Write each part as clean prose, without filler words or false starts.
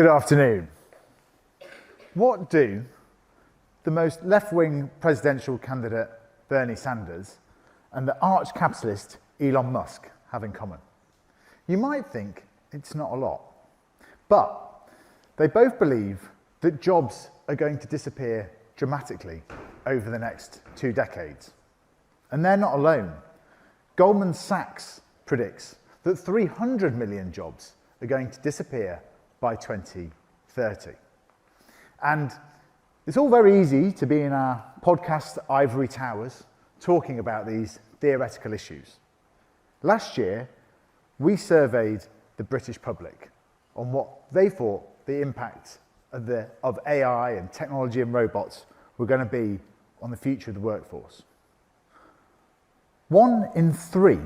Good afternoon. What do the most left-wing presidential candidate Bernie Sanders and the arch-capitalist Elon Musk have in common? You might think it's not a lot, but they both believe that jobs are going to disappear dramatically over the next 2 decades. And they're not alone. Goldman Sachs predicts that 300 million jobs are going to disappear by 2030. And it's all very easy to be in our podcast ivory towers talking about these theoretical issues. Last year, we surveyed the British public on what they thought the impact of AI and technology and robots were going to be on the future of the workforce. 1 in 3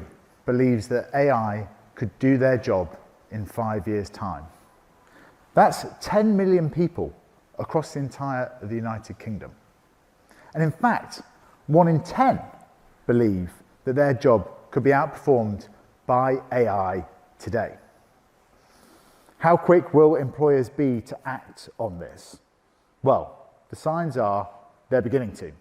believes that AI could do their job in 5 years' time. That's 10 million people across the entire of the United Kingdom. And in fact, 1 in 10 believe that their job could be outperformed by AI today. How quick will employers be to act on this? Well, the signs are they're beginning to.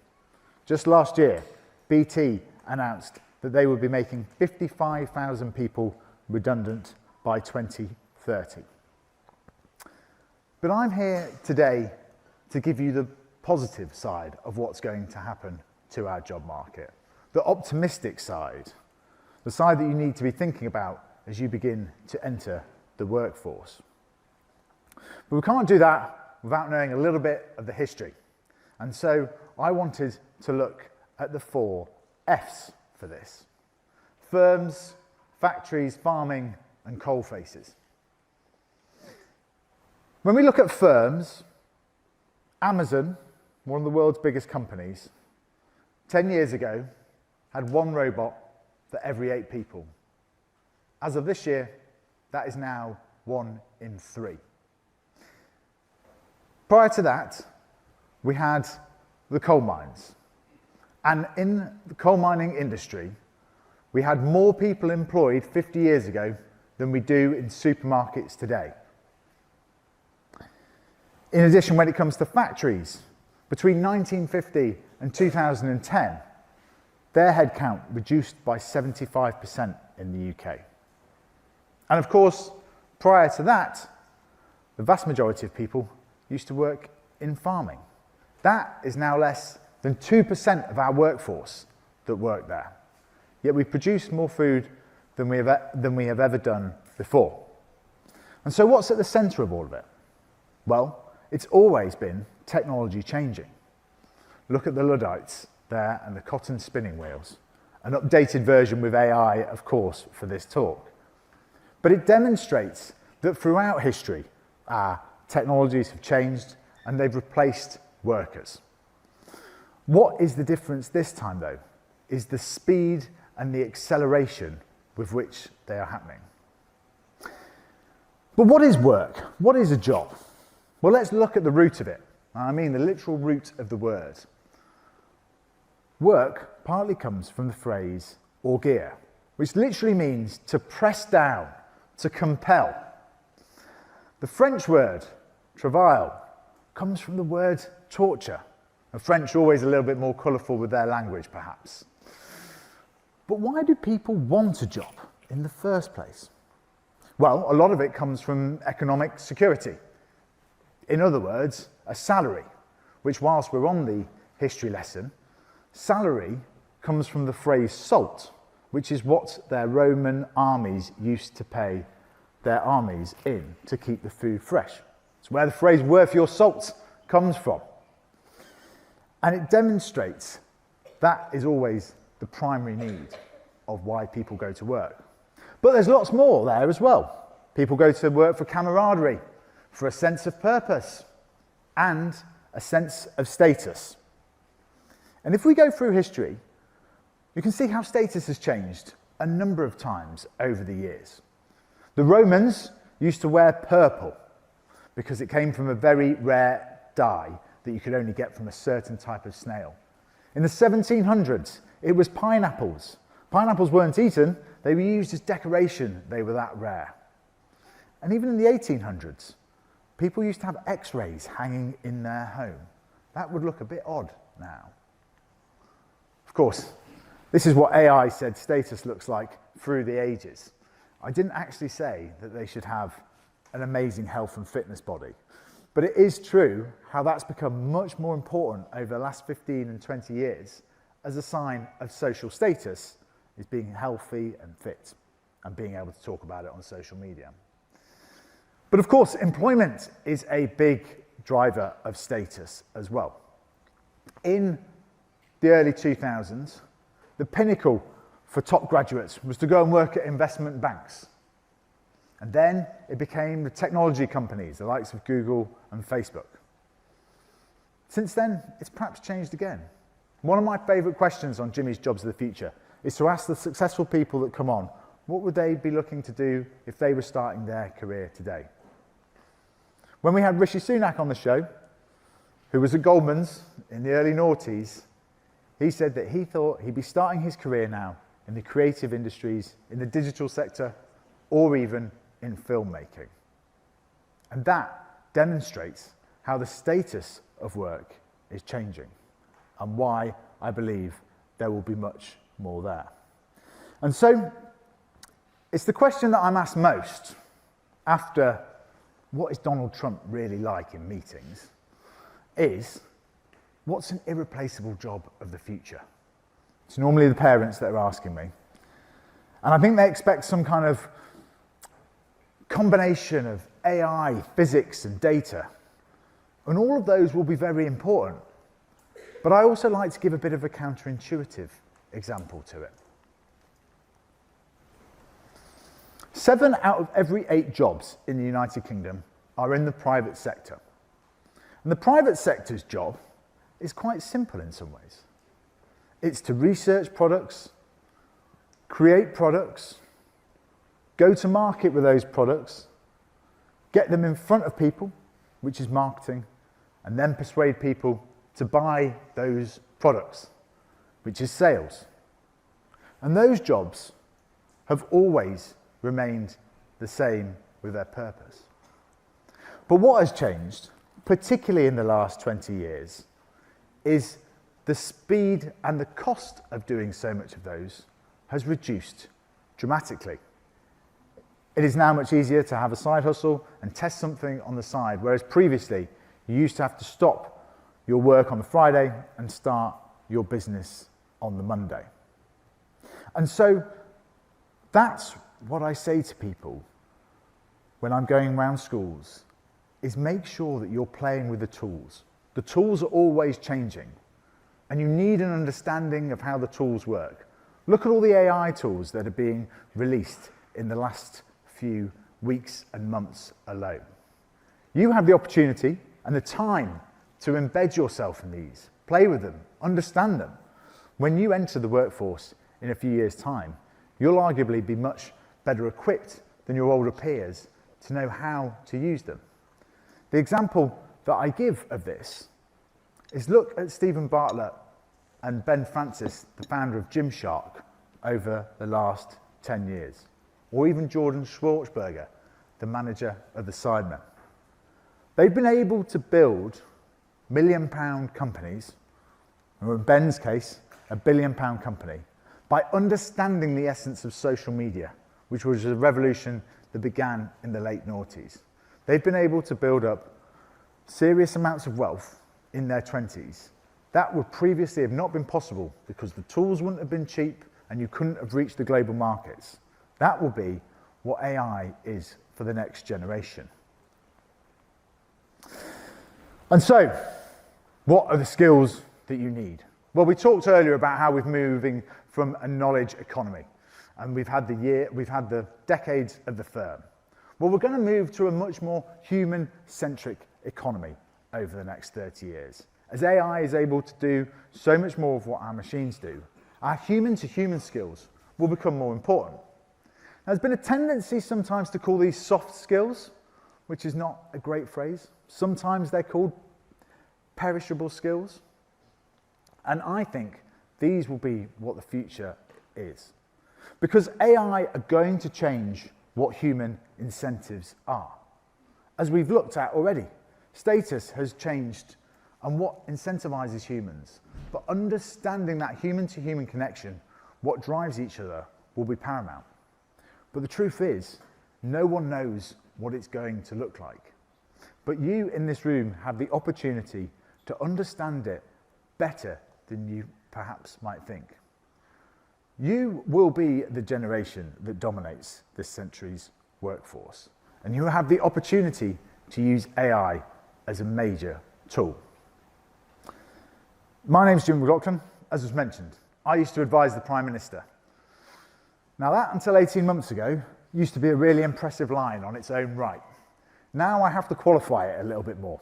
Just last year, BT announced that they would be making 55,000 people redundant by 2030. But I'm here today to give you the positive side of what's going to happen to our job market, the optimistic side, the side that you need to be thinking about as you begin to enter the workforce. But we can't do that without knowing a little bit of the history. And so I wanted to look at the 4 F's for this: firms, factories, farming, and coal faces. When we look at firms, Amazon, one of the world's biggest companies, 10 years ago had 1 robot for every 8 people. As of this year, that is now 1 in 3. Prior to that, we had the coal mines. And in the coal mining industry, we had more people employed 50 years ago than we do in supermarkets today. In addition, when it comes to factories, between 1950 and 2010, their headcount reduced by 75% in the UK. And of course, prior to that, the vast majority of people used to work in farming. That is now less than 2% of our workforce that work there. Yet we produce more food than we have ever done before. And so what's at the centre of all of it? Well, it's always been technology changing. Look at the Luddites there and the cotton spinning wheels. An updated version with AI, of course, for this talk. But it demonstrates that throughout history, our technologies have changed and they've replaced workers. What is the difference this time, though, is the speed and the acceleration with which they are happening. But what is work? What is a job? Well, let's look at the root of it. I mean the literal root of the word. Work partly comes from the phrase orgear, which literally means to press down, to compel. The French word travail comes from the word torture. The French are always a little bit more colourful with their language, perhaps. But why do people want a job in the first place? Well, a lot of it comes from economic security. In other words, a salary, which, whilst we're on the history lesson, salary comes from the phrase salt, which is what their Roman armies used to pay their armies in to keep the food fresh. It's where the phrase worth your salt comes from. And it demonstrates that is always the primary need of why people go to work. But there's lots more there as well. People go to work for camaraderie, for a sense of purpose, and a sense of status. And if we go through history, you can see how status has changed a number of times over the years. The Romans used to wear purple because it came from a very rare dye that you could only get from a certain type of snail. In the 1700s, it was pineapples. Pineapples weren't eaten, they were used as decoration, they were that rare. And even in the 1800s, People used to have X-rays hanging in their home. That would look a bit odd now. Of course, this is what AI said status looks like through the ages. I didn't actually say that they should have an amazing health and fitness body, but it is true how that's become much more important over the last 15 and 20 years as a sign of social status is being healthy and fit and being able to talk about it on social media. But of course, employment is a big driver of status as well. In the early 2000s, the pinnacle for top graduates was to go and work at investment banks. And then it became the technology companies, the likes of Google and Facebook. Since then, it's perhaps changed again. One of my favourite questions on Jimmy's Jobs of the Future is to ask the successful people that come on, what would they be looking to do if they were starting their career today? When we had Rishi Sunak on the show, who was at Goldman's in the early noughties, he said that he thought he'd be starting his career now in the creative industries, in the digital sector, or even in filmmaking. And that demonstrates how the status of work is changing and why I believe there will be much more there. And so it's the question that I'm asked most after what is Donald Trump really like in meetings is, what's an irreplaceable job of the future? It's normally the parents that are asking me. And I think they expect some kind of combination of AI, physics, and data. And all of those will be very important. But I also like to give a bit of a counterintuitive example to it. 7 out of every 8 jobs in the United Kingdom are in the private sector. And the private sector's job is quite simple in some ways. It's to research products, create products, go to market with those products, get them in front of people, which is marketing, and then persuade people to buy those products, which is sales. And those jobs have always remained the same with their purpose. But what has changed, particularly in the last 20 years, is the speed and the cost of doing so much of those has reduced dramatically. It is now much easier to have a side hustle and test something on the side, whereas previously you used to have to stop your work on the Friday and start your business on the Monday. And so that's what I say to people when I'm going around schools, is make sure that you're playing with the tools. The tools are always changing, and you need an understanding of how the tools work. Look at all the AI tools that are being released in the last few weeks and months alone. You have the opportunity and the time to embed yourself in these, play with them, understand them. When you enter the workforce in a few years' time, you'll arguably be much better equipped than your older peers to know how to use them. The example that I give of this is look at Stephen Bartlett and Ben Francis, the founder of Gymshark, over the last 10 years. Or even Jordan Schwartzberger, the manager of the Sidemen. They've been able to build million-pound companies, or in Ben's case, a billion-pound company, by understanding the essence of social media, which was a revolution that began in the late noughties. They've been able to build up serious amounts of wealth in their 20s. That would previously have not been possible because the tools wouldn't have been cheap and you couldn't have reached the global markets. That will be what AI is for the next generation. And so, what are the skills that you need? Well, we talked earlier about how we're moving from a knowledge economy, and we've had the decades of the firm. Well, we're going to move to a much more human-centric economy over the next 30 years. As AI is able to do so much more of what our machines do, our human-to-human skills will become more important. Now, there's been a tendency sometimes to call these soft skills, which is not a great phrase. Sometimes they're called perishable skills. And I think these will be what the future is. Because AI are going to change what human incentives are. as we've looked at already. Status has changed and what incentivizes humans. But understanding that human-to-human connection, what drives each other, will be paramount. But the truth is, no one knows what it's going to look like. But you in this room have the opportunity to understand it better than you perhaps might think. You will be the generation that dominates this century's workforce, and you have the opportunity to use AI as a major tool. My name's Jim McLoughlin. As was mentioned, I used to advise the Prime Minister. Now that, until 18 months ago, used to be a really impressive line on its own right. Now I have to qualify it a little bit more.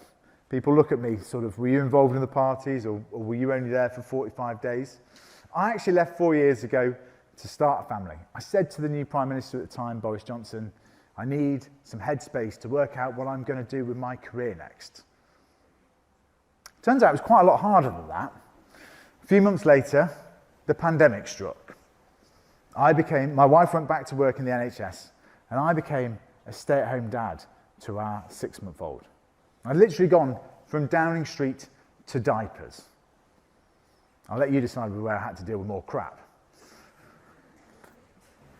People look at me sort of, were you involved in the parties or were you only there for 45 days? I actually left 4 years ago to start a family. I said to the new Prime Minister at the time, Boris Johnson, I need some headspace to work out what I'm going to do with my career next. Turns out it was quite a lot harder than that. A few months later, the pandemic struck. My wife went back to work in the NHS, and I became a stay-at-home dad to our 6-month-old. I'd literally gone from Downing Street to diapers. I'll let you decide where I had to deal with more crap.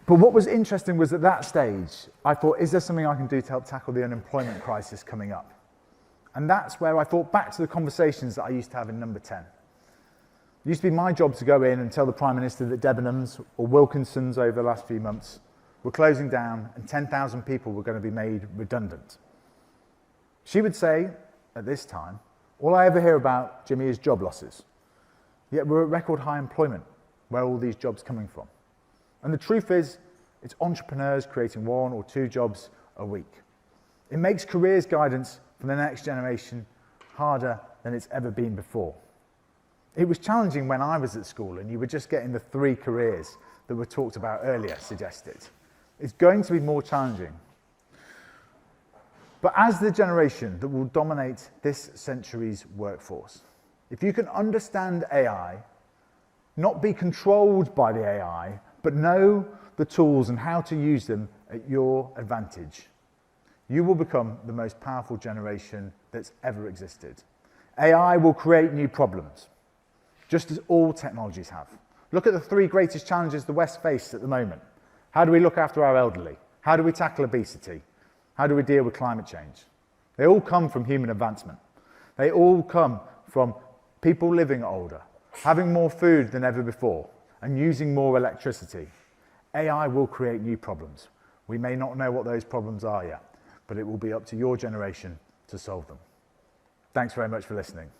But what was interesting was at that stage, I thought, is there something I can do to help tackle the unemployment crisis coming up? And that's where I thought back to the conversations that I used to have in Number 10. It used to be my job to go in and tell the Prime Minister that Debenhams or Wilkinson's over the last few months were closing down and 10,000 people were going to be made redundant. She would say, at this time, all I ever hear about, Jimmy, is job losses. Yet we're at record high employment. Where are all these jobs coming from? And the truth is, it's entrepreneurs creating 1 or 2 jobs a week. It makes careers guidance for the next generation harder than it's ever been before. It was challenging when I was at school and you were just getting the 3 careers that were talked about earlier suggested. It's going to be more challenging. But as the generation that will dominate this century's workforce, if you can understand AI, not be controlled by the AI, but know the tools and how to use them at your advantage, you will become the most powerful generation that's ever existed. AI will create new problems, just as all technologies have. Look at the 3 greatest challenges the West faces at the moment. How do we look after our elderly? How do we tackle obesity? How do we deal with climate change? They all come from human advancement. They all come from people living older, having more food than ever before, and using more electricity. AI will create new problems. We may not know what those problems are yet, but it will be up to your generation to solve them. Thanks very much for listening.